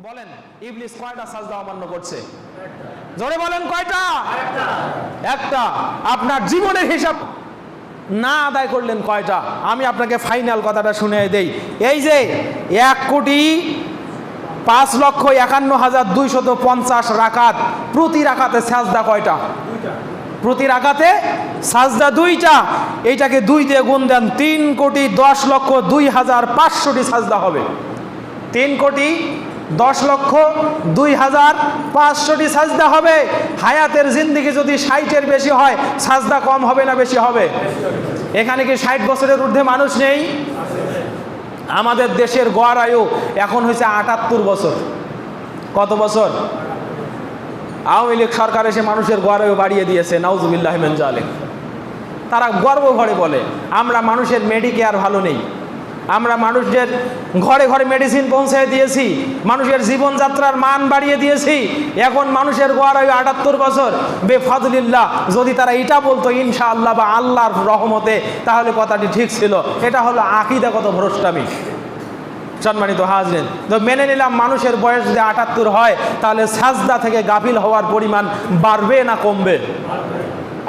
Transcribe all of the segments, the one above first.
বলেন ইবলিস কয়টা সাজদা অমান্য করছে? জোরে বলেন কয়টা? একটা। আপনার জীবনের হিসাব না আদায় করলেন কয়টা? আমি আপনাকে ফাইনাল কথাটা শুনে দেই। এই যে 1,05,51,250 রাকাত, প্রতি রাকাতে সাজদা কয়টা? প্রতি রাকাতে সাজদা দুইটা। এইটাকে 2 দিয়ে গুণ দেন, 3,10,02,500টি সাজদা হবে। 3,10,02,500টি সাজদা হবে। হায়াতের জিন্দেগি যদি 60-এর বেশি হয়, সাজদা কম হবে না বেশি হবে? এখানে কি 60 বছরের ঊর্ধ্বে মানুষ নেই? আমাদের দেশের গড় আয়ু এখন হয়েছে 78 বছর। কত বছর? আওয়ামী লীগ সরকার এসে মানুষের গড় আয়ু বাড়িয়ে দিয়েছে, নাউজুবিল্লাহি মিন যালিক। তারা গর্ব ভরে বলে আমরা মানুষের মেডিকেয়ার ভালো নেই, আমরা মানুষদের ঘরে ঘরে মেডিসিন পৌঁছে দিয়েছি, মানুষের জীবনযাত্রার মান বাড়িয়ে দিয়েছি, এখন মানুষের গড় আয়ু 78 বছর। বেফাদলিল্লাহ, যদি তারা এটা বলতো ইনশাআল্লাহ বা আল্লাহর রহমতে, তাহলে কথাটি ঠিক ছিল। এটা হলো আকীদাগত ভ্রষ্টামি। সম্মানিত হাজরিন, তো মেনে নিলাম মানুষের বয়স যদি 78 হয়, তাহলে সাজদা থেকে গাফিল হওয়ার পরিমাণ বাড়বে না কমবে?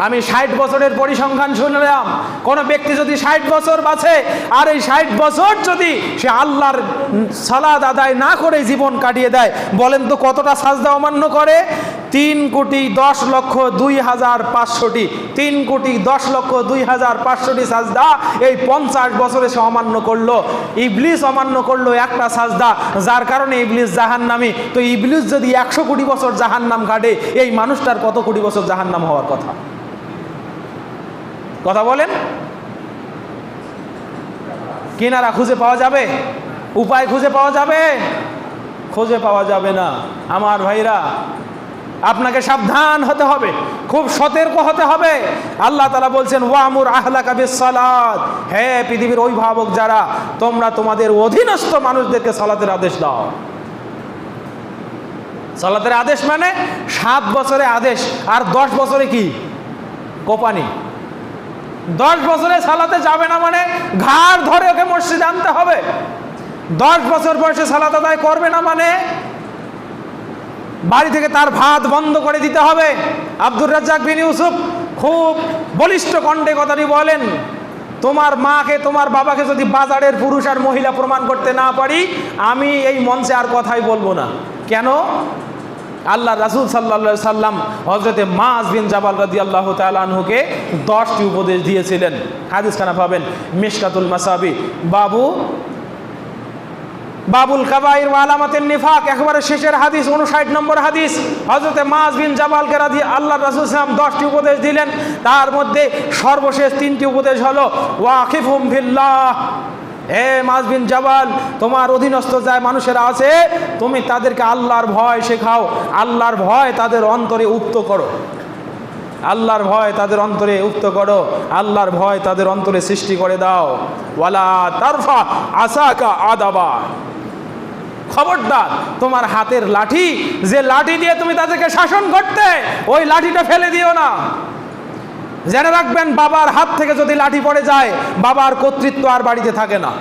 আমি 60 বছরের পরিসংখ্যান শুনলাম। কোন ব্যক্তি যদি 60 বছর বাঁচে, আর এই 60 বছর যদি সে আল্লাহর সালাত আদায় না করে জীবন কাটিয়ে দেয়, বলেন তো কতটা সাজদা অমান্য করে? 3,10,02,500টি। 3,10,02,500টি সাজদা এই 50 বছরে সে অমান্য করলো। ইবলিস অমান্য করলো একটা সাজদা, যার কারণে ইবলিস জাহান্নামী। তো ইবলিস যদি 100 কোটি বছর জাহান্নাম কাটে, এই মানুষটার কত কোটি বছর জাহান্নাম হওয়ার কথা? কথা বলেন। কিনারা খুঁজে পাওয়া যাবে? উপায় খুঁজে পাওয়া যাবে? খুঁজে পাওয়া যাবে না। আমার ভাইরা, আপনাকে সাবধান হতে হবে, খুব সতর্ক হতে হবে। আল্লাহ তাআলা বলছেন ওয়ামুর আহলাকা বিসসালাত, হে পৃথিবীর অভিভাবক যারা, তোমরা তোমাদের অধীনস্থ মানুষদেরকে সালাতের আদেশ দাও। সালাতের আদেশ মানে 7 বছরে আদেশ, আর 10 বছরে কি কোপানি। 10 বছরে সালাতে যাবে না মানে ঘাড় ধরে ওকে মসজিদে আনতে হবে। 10 বছর বয়সে সালাত আদায় করবে না মানে বাড়ি থেকে তার ভাত বন্ধ করে দিতে হবে। আব্দুর রাজ্জাক বিন ইউসুফ খুব বলিষ্ঠ কণ্ঠে কথাটি বলেন, তোমার মাকে তোমার বাবাকে যদি বাজারের পুরুষ আর মহিলা প্রমাণ করতে না পারি, আমি এই মঞ্চে আর কথাই বলবো না। কেন? আল্লাহ রাসূল সাল্লাল্লাহু আলাইহি সাল্লাম হযরতে মুআয বিন জাবাল রাদিয়াল্লাহু তাআলা আনহুকে 10টি উপদেশ দিয়েছিলেন। হাদিসখানা পাবেন মিশকাতুল মাসাবি, বাবুল কাবাইর ওয়া আলামাতিন নিফাক, একেবারে শেষের হাদিস, 59 নম্বর হাদিস। হযরতে মুআয বিন জাবালকে আল্লাহ রাসূল সাল্লাল্লাহু আলাইহি ওয়াসাল্লাম 10টি উপদেশ দিলেন। তার মধ্যে সর্বশেষ 3টি উপদেশ হলো ওয়াকিফহুম ফিল্লাহ, হে মুআয বিন জাবাল, তোমার অধীনস্থ যায় মানুষেরা আছে, তুমি তাদেরকে আল্লাহর ভয় শেখাও, আল্লাহর ভয় তাদের অন্তরে উক্ত করো, আল্লাহর ভয় তাদের অন্তরে উক্ত করো, আল্লাহর ভয় তাদের অন্তরে সৃষ্টি করে দাও। ওয়ালা তারফা আসাকা আদাবা, খবরদার তোমার হাতের লাঠি, যে লাঠি দিয়ে তুমি তাদেরকে শাসন করতে, ওই লাঠিটা ফেলে দিও না। জেনে রাখবেন, বাবার হাত থেকে যদি লাঠি পড়ে যায়, বাবার কর্তৃত্ব আর বাড়িতে থাকে না।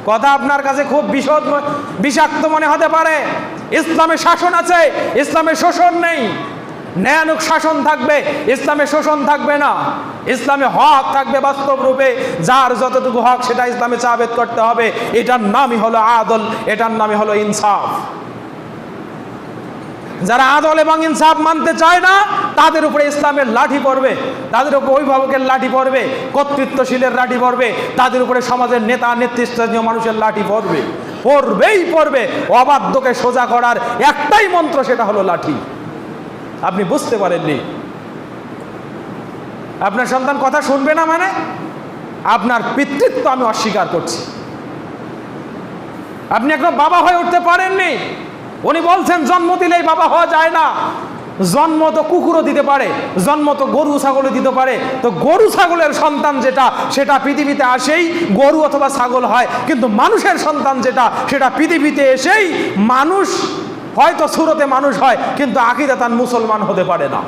কথা আপনার কাছে খুব বিষাক্ত মনে হতে পারে। ইসলামে শাসন আছে, ইসলামে শোষণ নেই। ন্যায়ানুগ শাসন থাকবে, ইসলামে শোষণ থাকবে না। ইসলামে হক থাকবে বাস্তব রূপে, যার যতটুকু হক সেটা ইসলামে সাবেত করতে হবে। এটার নামই হলো আদল, এটার নামই হলো ইনসাফ। যারা আদল এবং ইনসাফ মানতে চায় না, তাদের উপরে ইসলামের লাঠি পড়বে, তাদের উপরে অভিভাবকের লাঠি পড়বে, কর্তৃত্বশীলের লাঠি পড়বে, তাদের উপরে সমাজের নেতা নেতৃস্থানীয় মানুষের লাঠি পড়বে, পড়বেই পড়বে। অবাধ্যকে সোজা করার একটাই মন্ত্র, সেটা হলো লাঠি। আপনি বুঝতে পারেননি? আপনার সন্তান কথা শুনবে না মানে আপনার পিতৃত্ব আমি অস্বীকার করছি। আপনি এখন বাবা হয়ে উঠতে পারেননি। উনি বলছেন জন্ম দিলেই বাবা হওয়া যায় না। জন্ম তো কুকুরও দিতে পারে, জন্ম তো গরু ছাগলও দিতে পারে। তো গরু ছাগলের সন্তান যেটা, সেটা পৃথিবীতে আসেই গরু অথবা ছাগল হয়, কিন্তু মানুষের সন্তান যেটা, সেটা পৃথিবীতে এসেই মানুষ। হয়তো সুরতে মানুষ হয়, কিন্তু আকীদাতান মুসলমান হতে পারে না।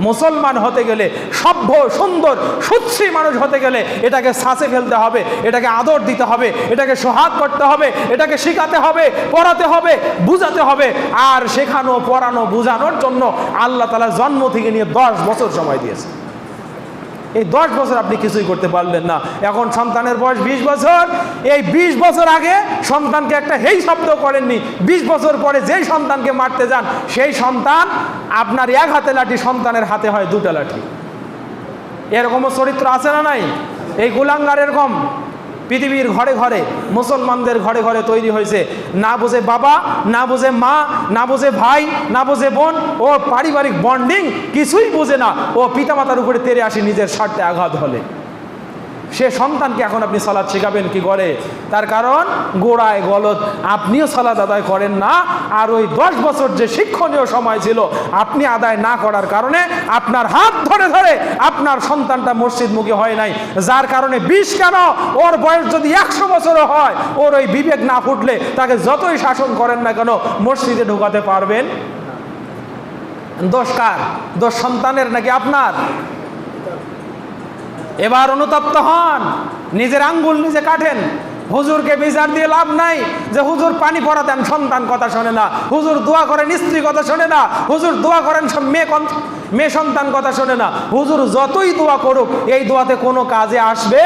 মুসলমান হতে গেলে, সভ্য সুন্দর সুশ্রী মানুষ হতে গেলে এটাকে ছাঁচে ফেলতে হবে, এটাকে আদর দিতে হবে, এটাকে সোহাগ করতে হবে, এটাকে শেখাতে হবে, পড়াতে হবে, বুঝাতে হবে। আর শেখানো, পড়ানো, বুঝানোর জন্য আল্লাহ তাআলা জন্ম থেকে নিয়ে 10 বছর সময় দিয়েছে। এই 10 বছর আপনি কিছুই করতে পারলেন না। এখন সন্তানের বয়স 20 বছর। এই 20 বছর আগে সন্তানকে একটা হেই শব্দ করেননি। 20 বছর পরে যেই সন্তানকে মারতে যান, সেই সন্তান আপনার এক হাতে লাঠি, সন্তানের হাতে হয় 2টা লাঠি। এরকমও চরিত্র আছে না নাই? এই কুলাঙ্গার এরকম পৃথিবীর ঘরে ঘরে, মুসলমানদের ঘরে ঘরে তৈরি হয়েছে। না বোঝে বাবা, না বোঝে মা, না বোঝে ভাই, না বোঝে বোন, ও পারিবারিক বন্ডিং কিছুই বোঝে না। ও পিতামাতার উপরে তেড়ে আসে নিজের স্বার্থে আঘাত হলে। সে সন্তানকে এখন আপনি সালাত শেখাবেন কি করে? তার কারণ গোড়ায় গলদ, আপনিও সালাত আদায় করেন না। আর ওই 10 বছর যে শিক্ষণীয় সময় ছিল আপনি আদায় না করার কারণে আপনার হাত ধরে ধরে আপনার সন্তানটা মসজিদমুখী হয় নাই। যার কারণে 20 কেন, ওর বয়স যদি 100 বছরও হয়, ওর ওই বিবেক না ফুটলে তাকে যতই শাসন করেন না কেন মসজিদে ঢোকাতে পারবেন? দোষ কার? দোষ সন্তানের নাকি আপনার? এবার অনুতপ্ত হন, নিজের আঙ্গুল নিজে কাটেন। হুজুরকে বিচার দিয়ে লাভ নাই যে হুজুর পানি পড়া দেন, সন্তান কথা শোনে না। হুজুর দোয়া করেন, স্ত্রী কথা শোনে না। হুজুর দোয়া করেন, মেয়ে সন্তান কথা শোনে না। হুজুর যতই দোয়া করুক, এই দোয়াতে কোনো কাজে আসবে?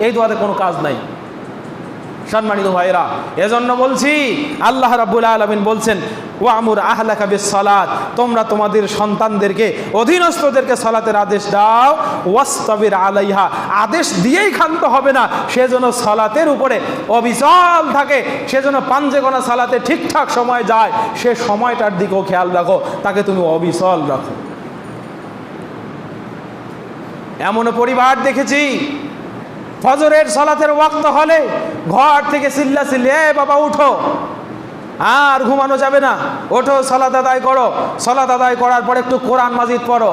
এই দোয়াতে কোনো কাজ নাই। সম্মানিত ভাইরা, এজন্য বলছি, আল্লাহ রাব্বুল আলামিন বলছেন ওয়ামুর আহলাকা বিসসালাত, তোমরা তোমাদের সন্তানদেরকে, অধীনস্থদেরকে সালাতের আদেশ দাও। ওয়াসতাবির আলাইহা, আদেশ দিয়েই ক্ষান্ত হবে না, সেজন্য সালাতের উপরে অবিচল থাকে, সেজন্য পাঞ্জেগোনা সালাতে ঠিকঠাক সময় যায়, সে সময়টার দিকেও খেয়াল রাখো, তাকে তুমি অবিচল রাখো। এমনও পরিবার দেখেছি, ফজরের সালাতের ওয়াক্ত হলে ঘর থেকে চিল্লাচিল্লি, এ বাবা উঠো, আর ঘুমানো যাবে না, ওঠো সালাত আদায় করো। সালাত আদায় করার পর একটু কোরআন মাজিদ পড়ো,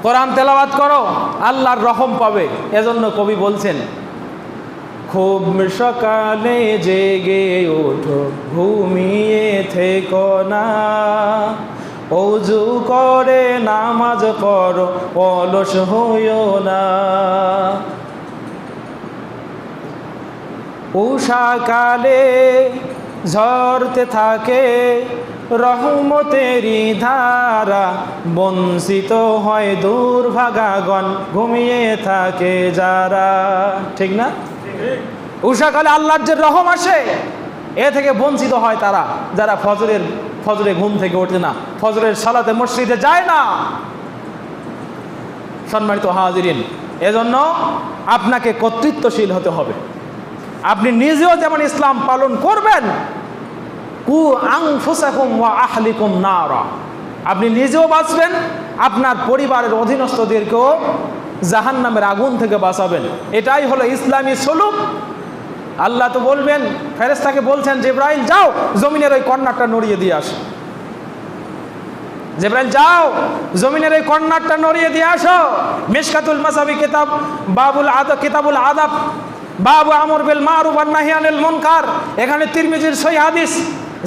কোরআন তেলাওয়াত করো, আল্লাহর রহম পাবে। এজন্য কবি বলছেন, খুব সকালে জেগে ওঠো, ঘুমিয়ে থেকো না, অজু করে নামাজ পড়ো, অলস হইও না। উষাকালে ঝরতে থাকে রহমতেরই ধারা, বঞ্চিত হয় দুর্ভাগাগণ, ঘুমিয়ে থাকে যারা। ঠিক না? উষাকালে আল্লাহর যে রহম আসে, এ থেকে বঞ্চিত হয় তারা, যারা ফজরে ঘুম থেকে ওঠে না, ফজরের সালাতে মসজিদে যায় না। সম্মানিত হাজিরিন, এজন্য আপনাকে কর্তৃত্বশীল হতে হবে। আপনি নিজেও যেমন ইসলাম পালন করবেন, কু আনফুসাকুম ওয়া আহলিকুম নারা, আপনি নিজেও বাঁচবেন, আপনার পরিবারের অধীনস্থদেরকেও জাহান্নামের আগুন থেকে বাঁচাবেন। এটাই হলো ইসলামী সুলুক। আল্লাহ তো বলবেন, ফেরেশতাকে বলছেন, জিবরাইল যাও জমিনের ওই কর্নারটা নড়িয়ে দিয়ে আসো। জিবরাইল যাও জমিনের ওই কর্নারটা নড়িয়ে দিয়ে আসো। মিশকাতুল মাসাবি কিতাব কিতাবুল আদাব, বাবু আমর বিল মারুফ ওয়ান নাহি আনিল মুনকার, এখানে তিরমিজির সহিহ হাদিস।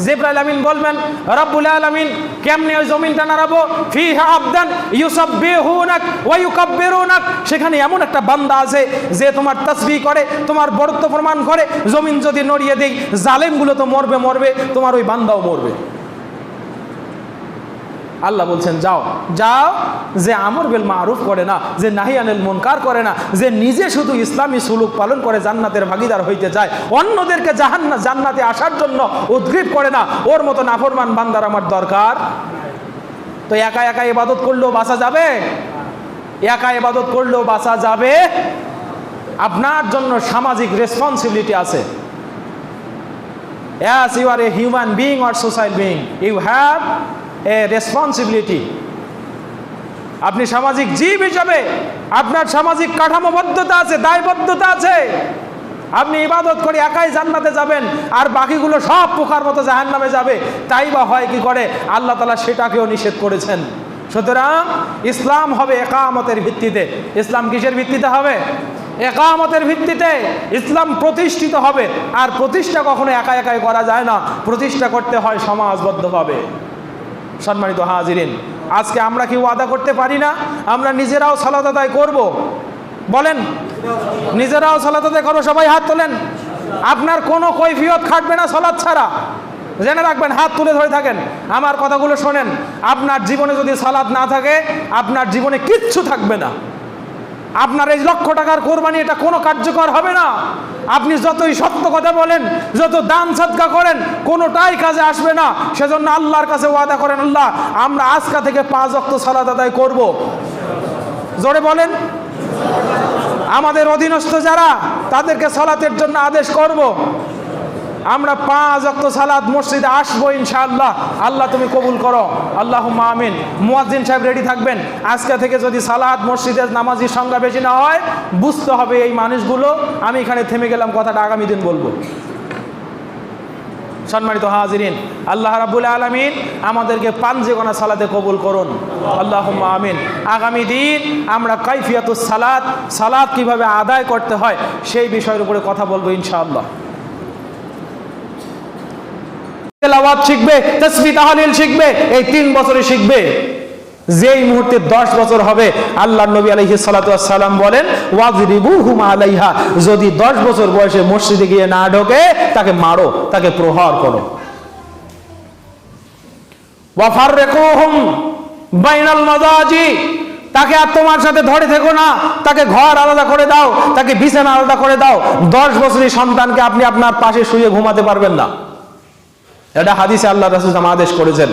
জিবরাইল আমিন বলবেন, রব্বুল আলামিন কেমনে ওই জমিনটা নাড়াবো? ফিহা আবদান ইউসাব্বিহুনাক ওয়া ইউকাব্বিরুনাক, সেখানে এমন একটা বান্দা আছে যে তোমার তাসবিহ করে, তোমার বরত্ব প্রমাণ করে। জমিন যদি নড়িয়ে দেই, জালেমগুলো তো মরবে, তোমার ওই বান্দাও মরবে। আল্লাহ বলছেন, যাও যাও, যে আমর বিল মারুফ করে না, যে নাহি আনিল মুনকার করে না, যে নিজে শুধু ইসলামী সুলুক পালন করে জান্নাতের ভাগীদার হইতে চায়, অন্যদেরকে জান্নাতে আসার জন্য উদ্গ্রীব করে না, ওর মতো নাফরমান বান্দার আমার দরকার। তো একা একা ইবাদত করলেও বাঁচা যাবে? একা ইবাদত করলেও বাঁচা যাবে? আপনার জন্য সামাজিক রেসপন্সিবিলিটি আছে। As you are a human being or social being, you have a responsibility. আপনি সামাজিক জীব হিসাবে আপনার সামাজিক কাঠামোবদ্ধতা আছে, দায়বদ্ধতা আছে। আপনি ইবাদত করে একাই জান্নাতে যাবেন আর বাকিগুলো সব পোকার মতো জাহান্নামে যাবে, তাই বা হয় কি করে? আল্লাহ তাআলা সেটাকেও নিষেধ করেছেন। সুতরাং ইসলাম হবে একামতের ভিত্তিতে। ইসলাম কিসের ভিত্তিতে হবে? একামতের ভিত্তিতে ইসলাম প্রতিষ্ঠিত হবে। আর প্রতিষ্ঠা কখনো একা একাই করা যায় না, প্রতিষ্ঠা করতে হয় সমাজবদ্ধভাবে। সম্মানিত হাজিরিন, আজকে আমরা কি ওয়াদা করতে পারি না আমরা নিজেরাও সালাত আদায় করব? বলেন, নিজেরাও সালাত আদায় করবো? সবাই হাত তোলেন। আপনার কোনো কৈফিয়ত খাটবে না সালাত ছাড়া, জেনে রাখবেন। হাত তুলে ধরে থাকেন, আমার কথাগুলো শোনেন। আপনার জীবনে যদি সালাত না থাকে, আপনার জীবনে কিচ্ছু থাকবে না। আপনার এই লক্ষ টাকার কোরবানি এটা কোনো কার্যকর হবে না। আপনি যতই সত্য কথা বলেন, যত দান সদকা করেন, কোনোটাই কাজে আসবে না। সেজন্য আল্লাহর কাছে ওয়াদা করেন, আল্লাহ আমরা আজকে থেকে 5 ওয়াক্ত সালাত আদায় করব। জোরে বলেন। আমাদের অধীনস্থ যারা, তাদেরকে সালাতের জন্য আদেশ করব। আমরা 5 ওয়াক্ত সালাত মসজিদে আসবো ইনশাআল্লাহ। আল্লাহ তুমি কবুল করো, আল্লাহুম্মা আমিন। মুয়াজ্জিন সাহেব রেডি থাকবেন। আজকে থেকে যদি সালাত মসজিদের নামাজির সংখ্যা বেশি না হয়, বুঝতে হবে এই মানুষগুলো, আমি এখানে থেমে গেলাম, কথাটা আগামী দিন বলবো। সম্মানিত হাজিরিন, আল্লাহ রাব্বুল আলামিন আমাদেরকে পাঞ্জেগোনা সালাতে কবুল করুন, আল্লাহুম্মা আমিন। আগামী দিন আমরা কাইফিয়াতুস সালাত, সালাত কিভাবে আদায় করতে হয় সেই বিষয়ের উপরে কথা বলবো ইনশাআল্লাহ। তেলাওয়াত শিখবে, তাসবিহ তাহলিল শিখবে, এই 3 বছরে শিখবে। যেই মুহূর্তে 10 বছর হবে, আল্লাহর নবী আলাইহিস সালাতু ওয়াস সালাম বলেন, ওয়াজরিবুহুম আলাইহা, যদি 10 বছর বয়সে মসজিদে গিয়ে না ঢোকে, তাকে মারো, তাকে প্রহার করো। ওয়া ফাররিকুহুম বাইনাল মাদাজি, তাকে আর তোমার সাথে ধরে থেকো না, তাকে ঘর আলাদা করে দাও, তাকে বিছানা আলাদা করে দাও। 10 বছরের সন্তানকে আপনি আপনার পাশে শুয়ে ঘুমাতে পারবেন না। এটা হাদিসে আল্লাহ রাসূল আদেশ করেছেন।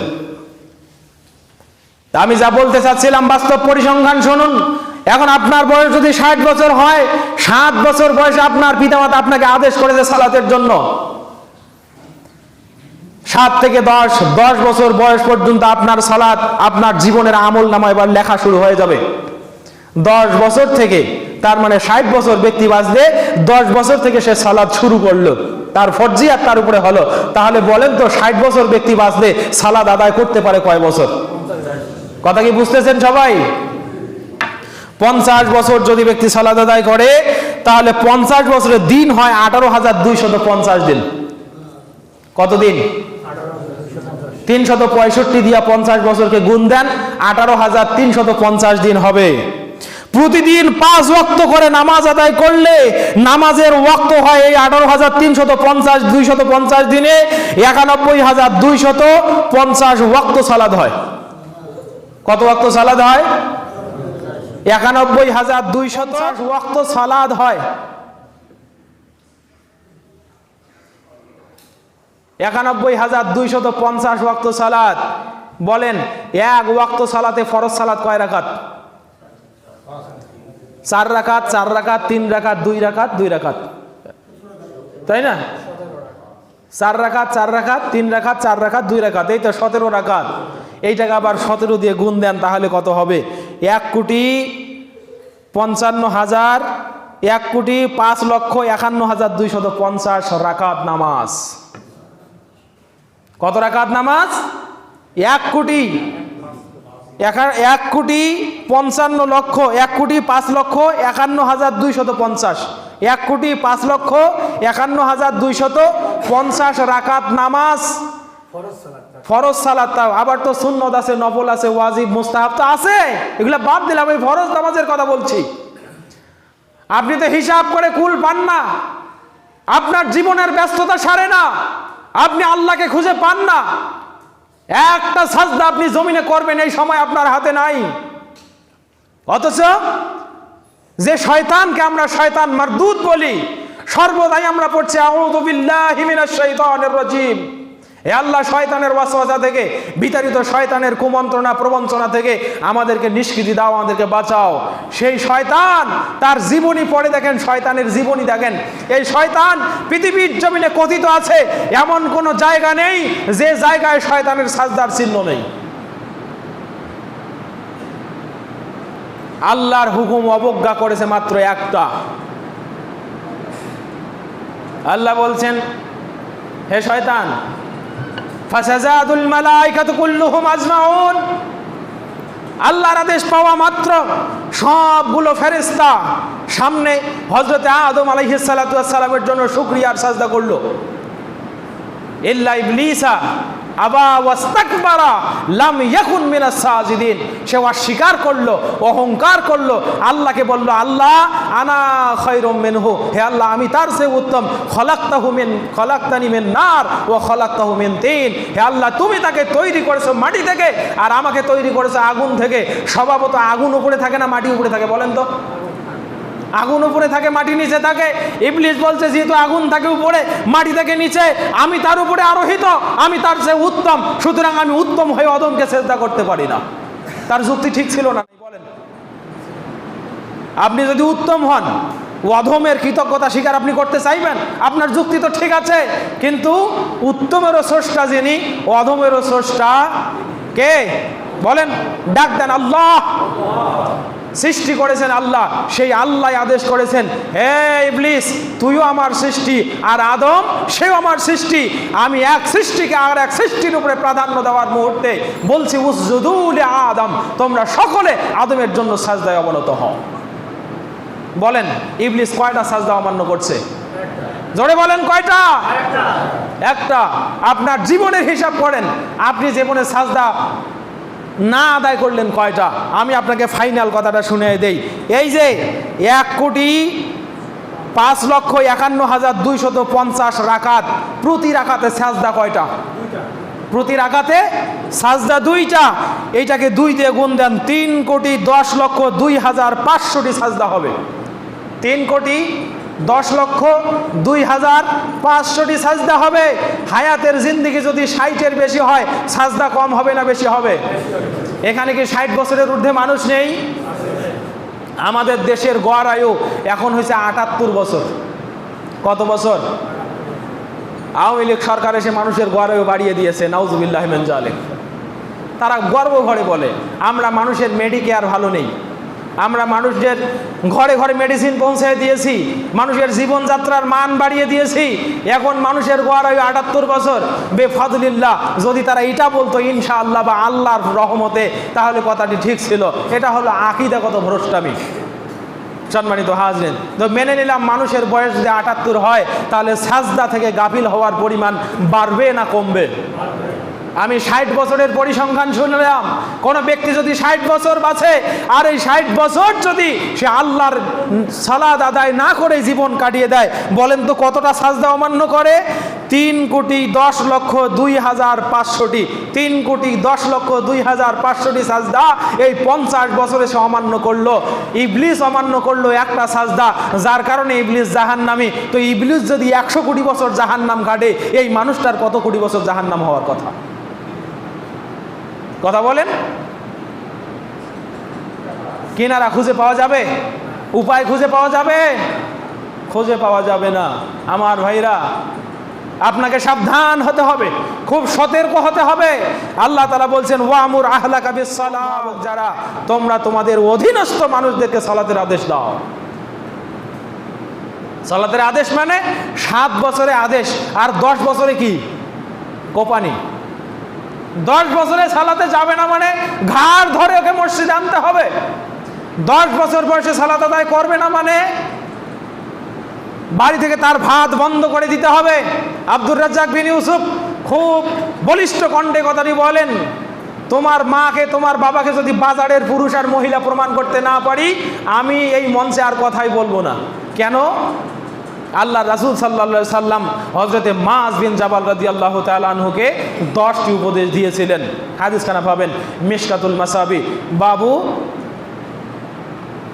আমি যা বলতে চাচ্ছিলাম বাস্তব পরিসংখ্যান শুনুন। এখন আপনার বয়স যদি 60 বছর হয়, 7 বছর বয়সে আপনার পিতামাতা আপনাকে আদেশ করেছে সালাতের জন্য। 7 থেকে 10 বছর বয়স পর্যন্ত আপনার সালাত, আপনার জীবনের আমল নামা এবার লেখা শুরু হয়ে যাবে। 10 বছর থেকে, তার মানে 60 বছর ব্যক্তি বাঁচলে 10 বছর থেকে সে সালাত শুরু করলো, তার ফরজিয়াত তার উপরে হলো। তাহলে বলেন তো 60 বছর ব্যক্তি বাঁচলে সালাত আদায় করতে পারে কয় বছর? কথা কি বুঝতেছেন সবাই? 50 বছর যদি ব্যক্তি সালাত আদায় করে, তাহলে 50 বছরের দিন হয় 18,250 দিন। কত দিন? 365 দিয়া 50 বছরকে গুণ দেন, 18,350 দিন হবে। প্রতিদিন 5 ওয়াক্ত করে নামাজ আদায় করলে নামাজের ওয়াক্ত হয় এই 18,350, 250 দিনে 91,250 ওয়াক্ত সালাত হয়। কত ওয়াক্ত সালাত হয়? 91,250 ওয়াক্ত সালাত হয়। 91,250 ওয়াক্ত সালাত। বলেন, এক ওয়াক্ত সালাতে ফরজ সালাত কয় রাকাত? 4 রাকাত, 4 রাকাত, 3 রাকাত, 2 রাকাত, 2 রাকাত, তাই না? 4 রাকাত, 4 রাকাত, 3 রাকাত, 4 রাকাত, 2 রাকাত, এই তো 17 রাকাত। এইটাকে আবার 17 দিয়ে গুণ দেন, তাহলে কত হবে? 1,55,000, 1,05,51,250 রাকাত নামাজ। কত রাকাত নামাজ? 1,55,51,250, 1,05,51,250 রাকাত নামাজ ফরজ সালাত। আবার তো সুন্নত আছে, নফল আছে, ওয়াজিব, মুস্তাহাব তো আছে, এগুলো বাদ দিলাম, আমি ফরজ নামাজের কথা বলছি। আপনি তো হিসাব করে কুল পান না, আপনার জীবনের ব্যস্ততা সারে না, আপনি আল্লাহকে খুঁজে পান না। একটা সাজদা আপনি জমিনে করবেন এই সময় আপনার হাতে নাই। অথচ যে শয়তানকে আমরা শয়তান মারদুদ বলি, সর্বদাই আমরা পড়ছি আউযু বিল্লাহি মিনাশ শাইতানির রাজিম। হে আল্লাহ, শয়তানের ওয়াসওয়াসা থেকে, বিতাড়িত শয়তানের কুমন্ত্রণা প্রবঞ্চনা থেকে আমাদেরকে নিষ্কৃতি দাও, আমাদেরকে বাঁচাও। সেই শয়তান, তার জীবনী পড়ে দেখেন, শয়তানের জীবনী দেখেন। এই শয়তান পৃথিবীর জমিনে কথিত আছে, এমন কোন জায়গা নেই যে জায়গায় শয়তানের সাজদার চিহ্ন নেই। আল্লাহর হুকুম অবজ্ঞা করেছে মাত্র একটা। আল্লাহ বলছেন, হে শয়তান, ফাসাজাদুল মালাইকাতু কুল্লুহুম আজমাউন, আল্লাহর আদেশ পাওয়া মাত্র সবগুলো ফেরেশতা সামনে হযরত আদম আলাইহিস সালাতু ওয়াস সালামের জন্য শুকরিয়ার সাজদা করলো। ইল্লা ইবলিসা, আবা ওয়াস্তাকবারা লাম ইয়াকুন মিনাস সাজিদিন। সে অস্বীকার করলো, অহংকার করলো, আল্লাহকে বলল আল্লাহ আনা খায়রুম মিনহু, হে আল্লাহ আমি তার চেয়ে উত্তম। খলাকতানি মিন নার ওয়া খলাকতাহু মিন তিন, হে আল্লাহ তুমি তাকে তৈরি করেছো মাটি থেকে আর আমাকে তৈরি করেছো আগুন থেকে। স্বভাবত আগুন উপরে থাকে না মাটি উপরে থাকে বলেন তো? আগুন উপরে থাকে, মাটি নিচে থাকে। ইবলিস বলছে যেহেতু আগুন থাকে উপরে, মাটি থেকে নিচে, আমি তার উপরে আরোহিত, আমি তার চেয়ে উত্তম, সুতরাং আমি উত্তম হয়ে অদমকে সেজদা করতে পারি না। তার যুক্তি ঠিক ছিল না? বলেন, আপনি যদি উত্তম হন, অধমের কৃতজ্ঞতা স্বীকার আপনি করতে চাইবেন? আপনার যুক্তি তো ঠিক আছে, কিন্তু উত্তমেরও স্রষ্টা যিনি, অধমেরও স্রষ্টা কে বলেন? ডাক দেন আল্লাহ। সৃষ্টি করেছেন আল্লাহ, সেই আল্লাহ আদেশ করেছেন হে ইবলিস তুইও আমার সৃষ্টি আর আদম সেও আমার সৃষ্টি। আমি এক সৃষ্টিকে আর এক সৃষ্টির উপরে প্রাধান্য দেওয়ার মুহূর্তে বলছি উসজুদু লি আদম, তোমরা সকলে আদমের জন্য সাজদায় অবনত হও। বলেন ইবলিস কয়টা সাজদা অমান্য করছে? জোরে বলেন কয়টা? একটা। আপনার জীবনের হিসাব করেন, আপনি জীবনের সাজদা না আদায় করলেন কয়টা? আমি আপনাকে ফাইনাল কথাটা শুনে দেই। এই যে 1,05,51,250 রাকাত, প্রতি রাকাতে সাজদা কয়টা? প্রতি রাকাতে সাজদা দুইটা। এইটাকে 2 দিয়ে গুণ দেন, 3,10,02,500টি সাজদা হবে। 3,10,02,500টি সাজদা হবে। হায়াতের জিন্দেগি যদি 60-এর বেশি হয়, সাজদা কম হবে না বেশি হবে? এখানে কি 60 বছরের ঊর্ধ্বে মানুষ নেই? আমাদের দেশের গড় আয়ু এখন হয়েছে 78 বছর। কত বছর? আওয়ামী লীগ সরকার এসে মানুষের গড় আয়ু বাড়িয়ে দিয়েছে, নাউজুবিল্লাহি মিন যালিক। তারা গর্ব ভরে বলে আমরা মানুষের মেডিকেয়ার ভালো নেই, আমরা মানুষদের ঘরে ঘরে মেডিসিন পৌঁছে দিয়েছি, মানুষের জীবনযাত্রার মান বাড়িয়ে দিয়েছি, এখন মানুষের গড় আয়ু 78 বছর। বেফাদলিল্লাহ, যদি তারা এটা বলতো ইনশাআল্লাহ বা আল্লাহর রহমতে, তাহলে কথাটি ঠিক ছিল। এটা হলো আকীদাগত ভ্রষ্টামি। সম্মানিত হাজরিন, তো মেনে নিলাম মানুষের বয়স যদি 78 হয়, তাহলে সাজদা থেকে গাফিল হওয়ার পরিমাণ বাড়বে না কমবে? আমি 60 বছরের পরিসংখ্যান শুনলাম। কোন ব্যক্তি যদি 60 বছর বাঁচে আর এই 60 বছর যদি সে আল্লাহর সালাত আদায় না করে জীবন কাটিয়ে দেয়, বলেন তো কতটা সাজদা অমান্য করে? 3,10,02,500টি 3,10,02,500টি সাজদা এই 50 বছরে সে অমান্য করলো। ইবলিস অমান্য করলো একটা সাজদা, যার কারণে ইবলিস জাহান্নামী। তো ইবলিস যদি 100 কোটি বছর জাহান্নাম কাটে, এই মানুষটার কত কোটি বছর জাহান্নাম হওয়ার কথা? কথা বলেন। কিনারা খুঁজে পাওয়া যাবে? উপায় খুঁজে পাওয়া যাবে? খুঁজে পাওয়া যাবে না। আমার ভাইরা, আপনাকে সাবধান হতে হবে, খুব সতর্ক হতে হবে। আল্লাহ তাআলা বলছেন ওয়ামুর আহলাকা বিসসালাহ, যারা তোমরা তোমাদের অধীনস্থ মানুষদেরকে সালাতের আদেশ দাও। সালাতের আদেশ মানে 7 বছরে আদেশ, আর 10 বছরে কি কোপানি। 10 বছরে সালাতে যাবে না মানে ঘাড় ধরে ওকে মসজিদে আনতে হবে। 10 বছর বয়সে সালাত আদায় করবে না মানে বাড়ি থেকে তার ভাত বন্ধ করে দিতে হবে। আব্দুর রাজ্জাক বিন ইউসুফ খুব বলিষ্ঠ কণ্ঠে কথাটি বলেন, তোমার মাকে তোমার বাবাকে যদি বাজারের পুরুষ আর মহিলা প্রমাণ করতে না পারি, আমি এই মঞ্চে আর কথাই বলবো না। কেন? আল্লাহ রাসূল সাল্লাল্লাহু আলাইহি সাল্লাম হযরতে মুআয বিন জাবাল রাদিয়াল্লাহু তাআলা আনহুকে 10টি উপদেশ দিয়েছিলেন। হাদিসখানা পাবেন মিশকাতুল মাসাবি,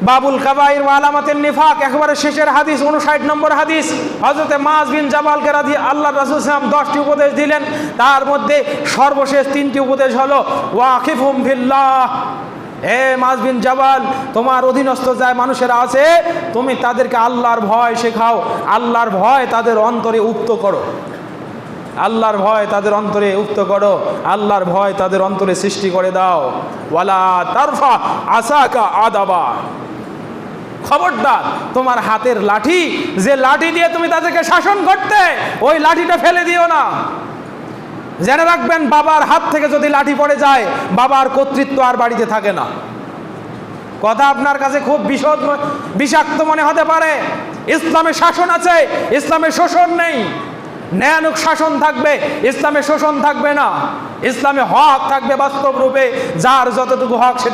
বাবুল কাবাইর ওয়া আলামাতিন নিফাক, একেবারে শেষের হাদিস, 59 নম্বর হাদিস। হযরতে মুআয বিন জাবালকে আল্লাহ রাসূল সাল্লাল্লাহু আলাইহি ওয়াসাল্লাম 10টি উপদেশ দিলেন। তার মধ্যে সর্বশেষ 3টি উপদেশ হলো ওয়াকিফহুম ফিল্লাহ, হে মুআয বিন জাবাল, তোমার অধীনস্থ যায় মানুষেরা আছে, তুমি তাদেরকে আল্লাহর ভয় শেখাও, আল্লাহর ভয় তাদের অন্তরে উক্ত করো, আল্লাহর ভয় তাদের অন্তরে উক্ত করো, আল্লাহর ভয় তাদের অন্তরে সৃষ্টি করে দাও। ওয়ালা তারফা আসাকা আদাবা, খবরদার তোমার হাতের লাঠি, যে লাঠি দিয়ে তুমি তাদেরকে শাসন করতে, ওই লাঠিটা ফেলে দিও না। জেনে রাখবেন, বাবার হাত থেকে যদি লাঠি পড়ে যায়, বাবার কর্তৃত্ব আর বাড়িতে থাকে না। কথা আপনার কাছে খুব বিষাক্ত মনে হতে পারে। ইসলামে শাসন আছে, ইসলামে শোষণ নেই। ন্যায়ানুক শাসন থাকবে, ইসলামে শোষণ থাকবে না, ইসলামে হক থাকবে বাস্তব রূপে, যার যতটুকু হক সেটা